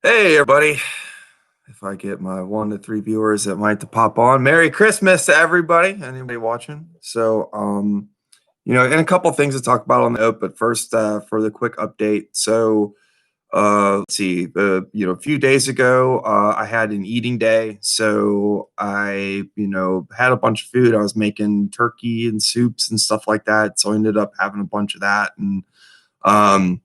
Hey, everybody. If I get my 1 to 3 viewers that might to pop on, Merry Christmas to everybody, anybody watching. And a couple things to talk about on the note, but first, for the quick update. Let's see, a few days ago, I had an eating day. So I had a bunch of food. I was making turkey and soups and stuff like that. So I ended up having a bunch of that. Um,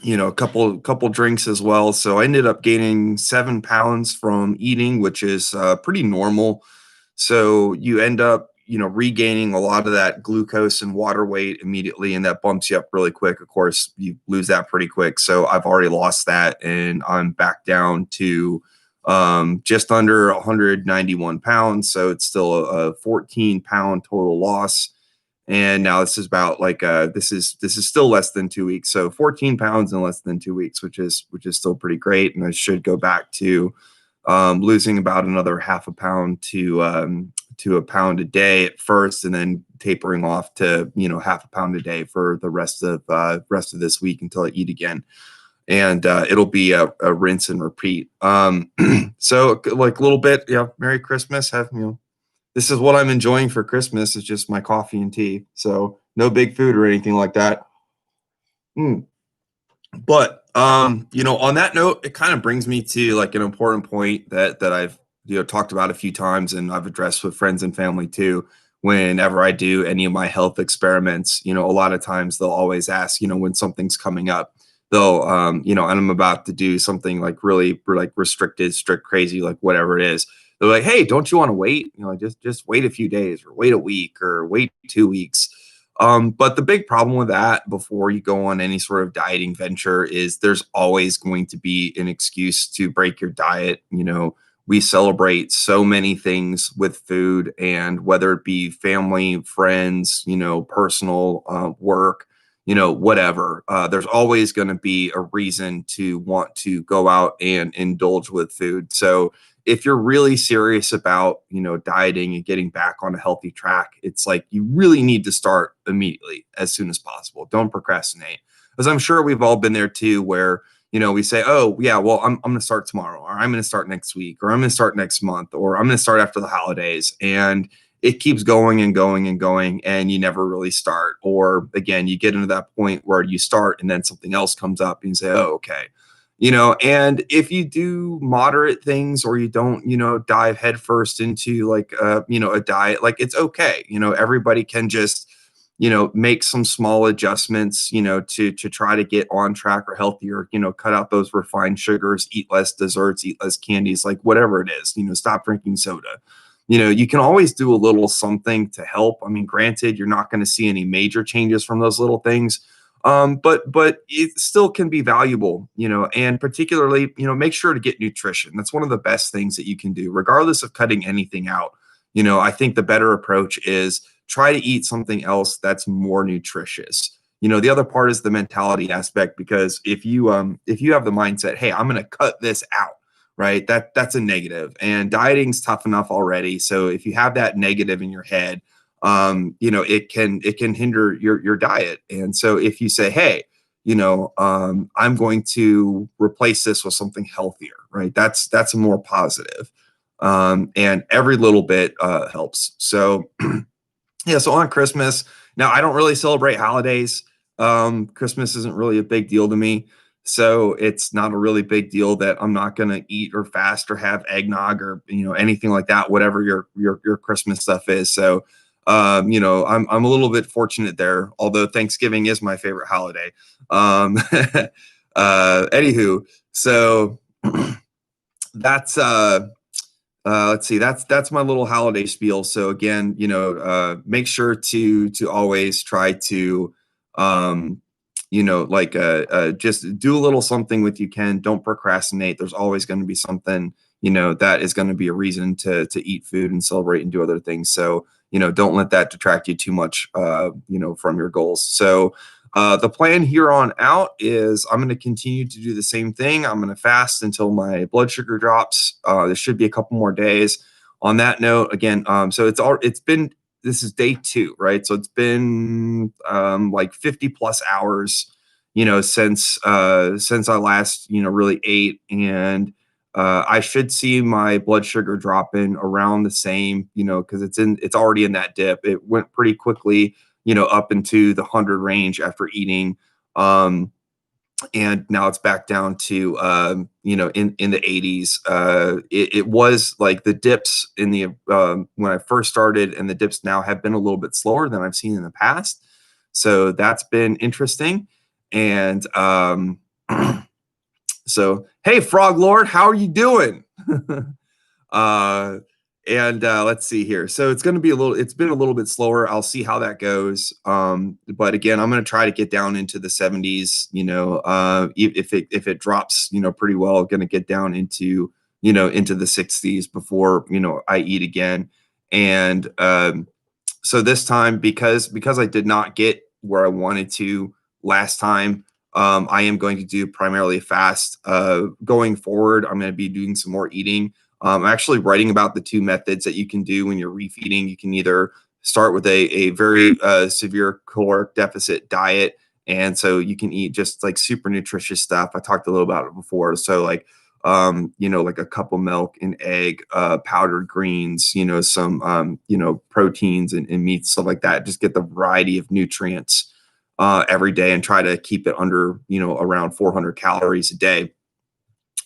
a couple drinks as well. So I ended up gaining 7 pounds from eating, which is pretty normal. So you end up, regaining a lot of that glucose and water weight immediately, and that bumps you up really quick. Of course, you lose that pretty quick. So I've already lost that, and I'm back down to just under 191 pounds. So it's still a 14-pound total loss, and now this is about like this is still less than 2 weeks, so 14 pounds in less than 2 weeks, which is still pretty great. And I should go back to losing about another half a pound to a pound a day at first, and then tapering off to half a pound a day for the rest of this week until I eat again. And it'll be a rinse and repeat. So like a little bit, yeah. Merry Christmas. Have This is what I'm enjoying for Christmas, is just my coffee and tea. So no big food or anything like that. Mm. But on that note, it kind of brings me to like an important point that I've talked about a few times, and I've addressed with friends and family too. Whenever I do any of my health experiments, a lot of times they'll always ask, when something's coming up. They'll and I'm about to do something like really like restricted, strict, crazy, like whatever it is. They're like, "Hey, don't you want to wait? Just wait a few days, or wait a week, or wait 2 weeks." But the big problem with that, before you go on any sort of dieting venture, is there's always going to be an excuse to break your diet. We celebrate so many things with food, and whether it be family, friends, personal work, whatever, there's always going to be a reason to want to go out and indulge with food. So if you're really serious about dieting and getting back on a healthy track, it's like you really need to start immediately, as soon as possible. Don't procrastinate, because I'm sure we've all been there too, where we say, oh yeah, well, I'm going to start tomorrow, or I'm going to start next week, or I'm going to start next month, or I'm going to start after the holidays, and it keeps going and going and going, and you never really start. Or again, you get into that point where you start and then something else comes up and you say, oh, okay. And if you do moderate things, or you don't dive headfirst into like a diet, like, it's okay. Everybody can just make some small adjustments, to try to get on track or healthier. Cut out those refined sugars, eat less desserts, eat less candies, like whatever it is. Stop drinking soda. You can always do a little something to help. I mean, granted, you're not going to see any major changes from those little things, but it still can be valuable. And particularly, make sure to get nutrition. That's one of the best things that you can do, regardless of cutting anything out. I think the better approach is try to eat something else that's more nutritious. The other part is the mentality aspect, because if you have the mindset, hey, I'm going to cut this out, right? That's a negative, and dieting's tough enough already. So if you have that negative in your head, it can hinder your diet. And so if you say, hey, I'm going to replace this with something healthier, right? That's a more positive. And every little bit helps. So yeah, so on Christmas, now I don't really celebrate holidays. Christmas isn't really a big deal to me. So it's not a really big deal that I'm not going to eat or fast or have eggnog or anything like that, whatever your Christmas stuff is. So I'm a little bit fortunate there, although Thanksgiving is my favorite holiday. Um Anywho, so that's let's see, that's my little holiday spiel. So again, make sure to always try to like just do a little something with you can. Don't procrastinate. There's always going to be something that is going to be a reason to eat food and celebrate and do other things. So don't let that detract you too much from your goals. So the plan here on out is I'm going to continue to do the same thing. I'm going to fast until my blood sugar drops. There should be a couple more days. On that note, again, so it's been, this is day 2, right? So it's been like 50 plus hours, since I last, really ate. And I should see my blood sugar dropping around the same, because it's already in that dip. It went pretty quickly, up into the 100 range after eating. Um, and now it's back down to in the 80s. It was like the dips in the when I first started, and the dips now have been a little bit slower than I've seen in the past. So that's been interesting. And so, hey, Frog Lord, how are you doing? uh, and let's see here. So it's been a little bit slower. I'll see how that goes. But again, I'm going to try to get down into the 70s. If it drops, pretty well, I'm going to get down into the 60s before, I eat again. And so this time, because I did not get where I wanted to last time, I am going to do primarily fast. Going forward, I'm going to be doing some more eating. I'm actually writing about the two methods that you can do when you're refeeding. You can either start with a very severe caloric deficit diet, and so you can eat just like super nutritious stuff. I talked a little about it before. So like like a cup of milk, an egg, powdered greens, some proteins and meats, stuff like that. Just get the variety of nutrients every day, and try to keep it under around 400 calories a day.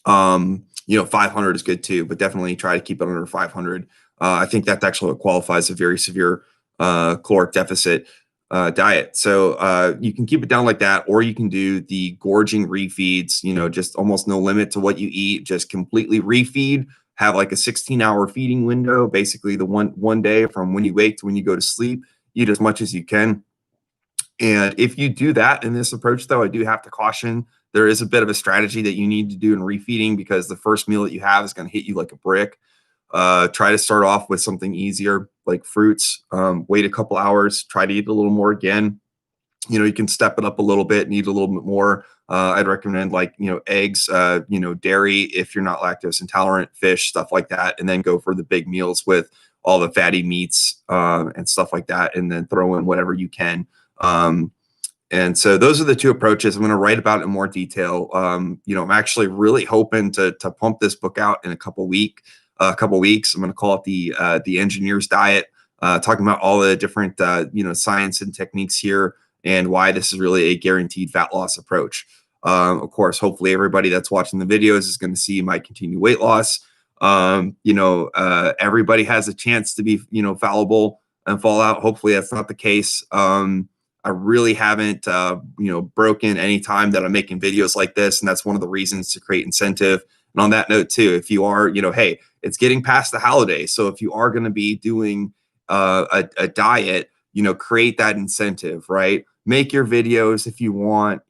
500 is good too, but definitely try to keep it under 500. I think that's actually what qualifies a very severe caloric deficit diet. So you can keep it down like that, or you can do the gorging refeeds, just almost no limit to what you eat, just completely refeed, have like a 16-hour feeding window, basically the one day from when you wake to when you go to sleep, eat as much as you can. And if you do that in this approach, though, I do have to caution there is a bit of a strategy that you need to do in refeeding, because the first meal that you have is going to hit you like a brick. Try to start off with something easier like fruits. Wait a couple hours, try to eat a little more again. You can step it up a little bit and eat a little bit more. I'd recommend like, eggs, dairy if you're not lactose intolerant, fish, stuff like that. And then go for the big meals with all the fatty meats and stuff like that. And then throw in whatever you can. And so those are the two approaches. I'm going to write about it in more detail. I'm actually really hoping to pump this book out in a couple weeks. I'm going to call it the Engineer's Diet, talking about all the different science and techniques here, and why this is really a guaranteed fat loss approach. Of course, hopefully everybody that's watching the videos is going to see my continued weight loss. Everybody has a chance to be fallible and fall out. Hopefully that's not the case. I really haven't, broken any time that I'm making videos like this. And that's one of the reasons to create incentive. And on that note too, if you are, hey, it's getting past the holiday. So if you are going to be doing a diet, create that incentive, right? Make your videos if you want,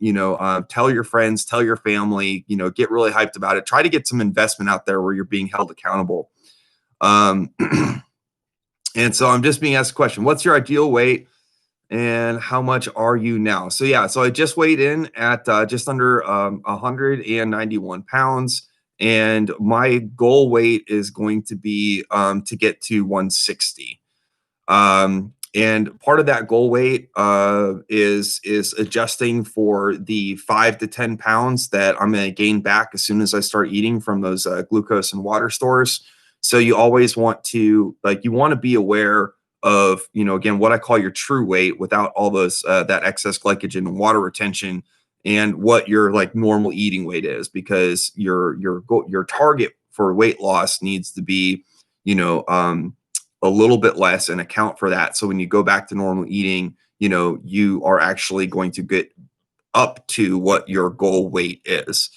tell your friends, tell your family, get really hyped about it. Try to get some investment out there where you're being held accountable. And so I'm just being asked a question. What's your ideal weight? And how much are you now? So yeah, so I just weighed in at just under 191 pounds, and my goal weight is going to be to get to 160. And part of that goal weight is adjusting for the 5 to 10 pounds that I'm going to gain back as soon as I start eating from those glucose and water stores. So you always want to be aware of, again, what I call your true weight without all those that excess glycogen and water retention, and what your like normal eating weight is, because your target for weight loss needs to be a little bit less and account for that. So when you go back to normal eating, you are actually going to get up to what your goal weight is.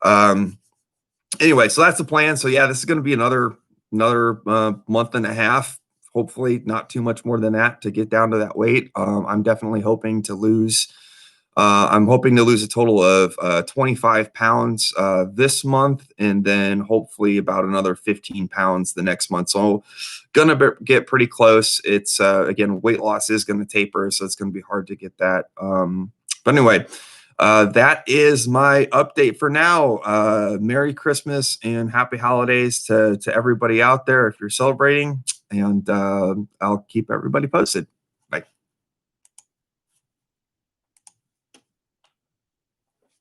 Anyway, so that's the plan. So yeah, this is going to be another month and a half, hopefully not too much more than that, to get down to that weight. I'm definitely hoping to lose. I'm hoping to lose a total of 25 pounds this month, and then hopefully about another 15 pounds the next month. So gonna get pretty close. It's again, weight loss is going to taper, so it's going to be hard to get that. But anyway, that is my update for now. Merry Christmas and happy holidays to everybody out there if you're celebrating, and I'll keep everybody posted.